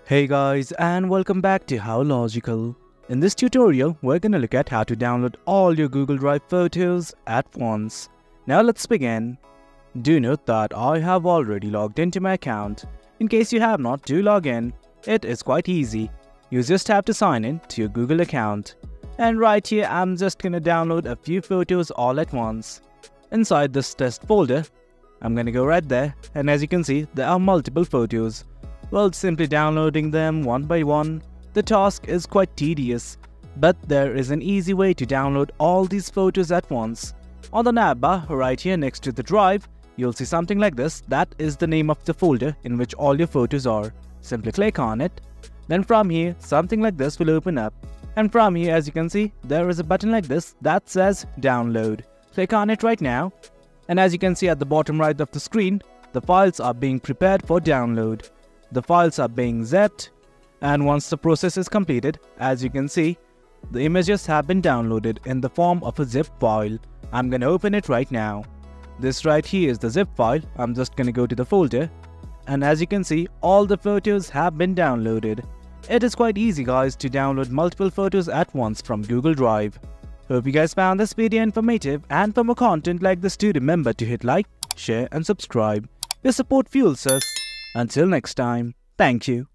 Hey guys, and welcome back to How Logical. In this tutorial, we're gonna look at how to download all your Google Drive photos at once. Now let's begin. Do note that I have already logged into my account. In case you have not, do log in. It is quite easy. You just have to sign in to your Google account. And right here, I'm just gonna download a few photos all at once. Inside this test folder, I'm gonna go right there, and as you can see, there are multiple photos. Well, simply downloading them one by one, the task is quite tedious, but there is an easy way to download all these photos at once. On the navbar right here next to the drive, you'll see something like this. That is the name of the folder in which all your photos are. Simply click on it. Then from here, something like this will open up. And from here, as you can see, there is a button like this that says download. Click on it right now. And as you can see at the bottom right of the screen, the files are being prepared for download. The files are being zipped, and once the process is completed, as you can see, the images have been downloaded in the form of a zip file. I'm gonna open it right now. This right here is the zip file. I'm just gonna go to the folder, and as you can see, all the photos have been downloaded. It is quite easy guys to download multiple photos at once from Google Drive. Hope you guys found this video informative, and for more content like this, do remember to hit like, share and subscribe. Your support fuels us. Until next time, thank you.